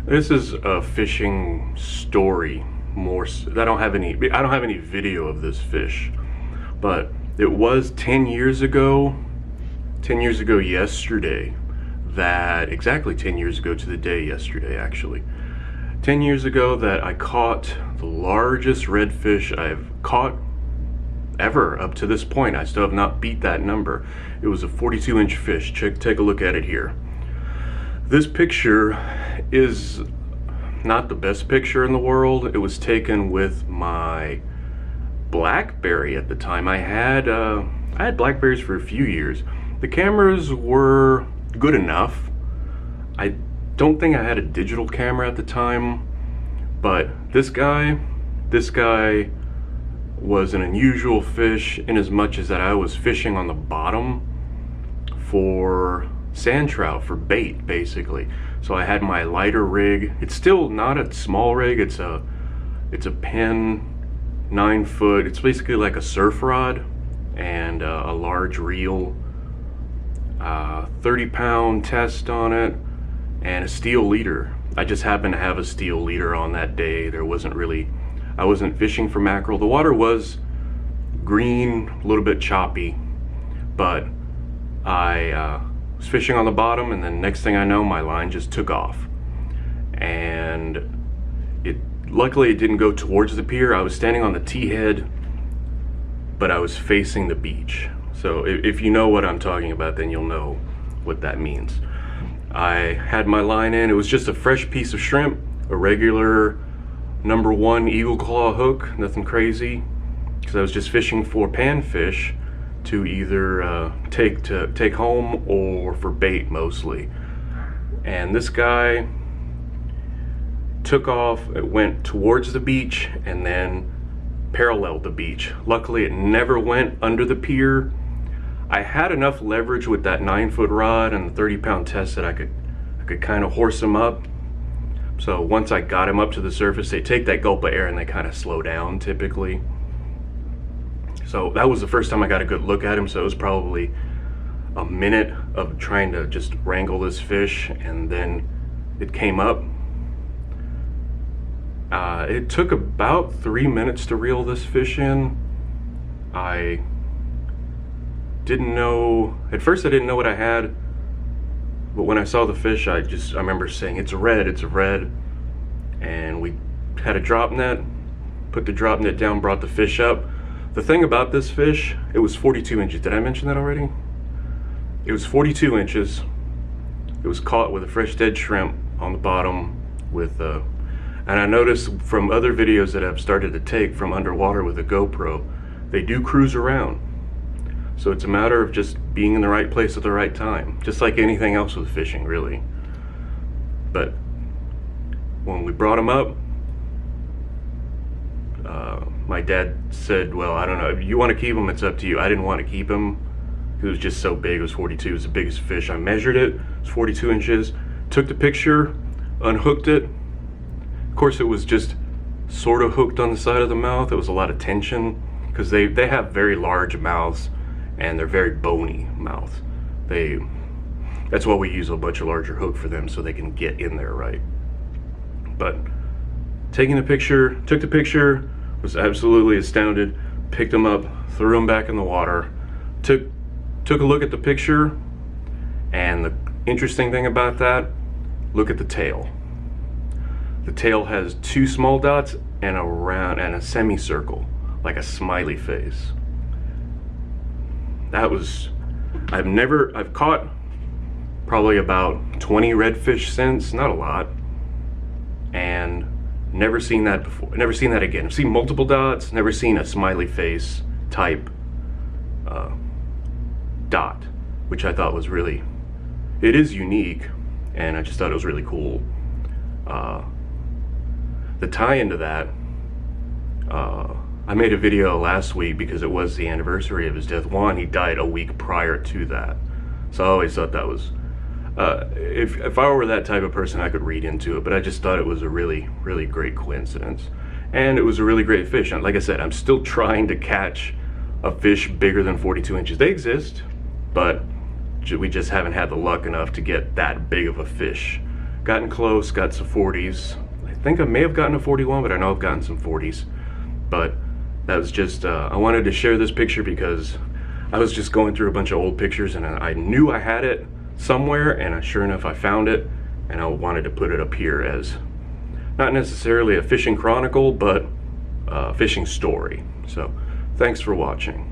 This is a fishing story more. I don't have any video of this fish, but it was 10 years ago. 10 years ago yesterday. Exactly 10 years ago to the day yesterday, actually. 10 years ago that I caught the largest redfish I've caught ever up to this point. I still have not beat that number. It was a 42-inch fish. Take a look at it here. This picture is not the best picture in the world. It was taken with my BlackBerry at the time. I had Blackberries for a few years. The cameras were good enough. I don't think I had a digital camera at the time, but this guy was an unusual fish in as much as that I was fishing on the bottom for sand trout, for bait, basically. So I had my lighter rig. It's still not a small rig. It's a Penn 9-foot. It's basically like a surf rod and a large reel, 30-pound test on it, and a steel leader. I just happened to have a steel leader on that day. I wasn't fishing for mackerel. The water was green, a little bit choppy, but I was fishing on the bottom, and then next thing I know, my line just took off. And luckily it didn't go towards the pier. I was standing on the T-head, but I was facing the beach. So if you know what I'm talking about, then you'll know what that means. I had my line in. It was just a fresh piece of shrimp, a regular #1 eagle claw hook, nothing crazy, because I was just fishing for panfish to either take home or for bait mostly. And this guy took off. It went towards the beach and then paralleled the beach. Luckily it never went under the pier. I had enough leverage with that 9-foot rod and the 30-pound test that I could kind of horse him up. So once I got him up to the surface, they take that gulp of air and they kind of slow down typically. So that was the first time I got a good look at him. So it was probably a minute of trying to just wrangle this fish, and then it came up. It took about 3 minutes to reel this fish in. I didn't know, at first I didn't know what I had, but when I saw the fish, I remember saying, it's a red, and we had a drop net, put the drop net down, brought the fish up. The thing about this fish, it was 42 inches. Did I mention that already? It was 42 inches. It was caught with a fresh dead shrimp on the bottom and I noticed from other videos that I've started to take from underwater with a GoPro, they do cruise around. So it's a matter of just being in the right place at the right time, just like anything else with fishing, really. But when we brought him up, my dad said, well, I don't know, if you want to keep him, it's up to you. I didn't want to keep him. It was just so big. It was 42. It was the biggest fish. I measured it. It was 42 inches. Took the picture, unhooked it. Of course, it was just sort of hooked on the side of the mouth. There was a lot of tension because they have very large mouths and they're very bony mouths. That's why we use a much larger hook for them, so they can get in there right. But took the picture, was absolutely astounded, picked him up, threw him back in the water, took a look at the picture, and the interesting thing about that, look at the tail. The tail has 2 small dots and a round and a semicircle, like a smiley face. I've caught probably about 20 redfish since, not a lot, and never seen that before, never seen that again. I've seen multiple dots, never seen a smiley face type dot, which I thought was it is unique, and I just thought it was really cool. The tie into that, I made a video last week because it was the anniversary of his death. He died a week prior to that. So I always thought that was, if I were that type of person, I could read into it, but I just thought it was a really, really great coincidence. And it was a really great fish. And like I said, I'm still trying to catch a fish bigger than 42 inches. They exist, but we just haven't had the luck enough to get that big of a fish. gotten close, got some 40s. I think I may have gotten a 41, but I know I've gotten some 40s. But that was just, I wanted to share this picture because I was just going through a bunch of old pictures and I knew I had it somewhere, and sure enough I found it, and I wanted to put it up here as not necessarily a fishing chronicle, but a fishing story. So thanks for watching.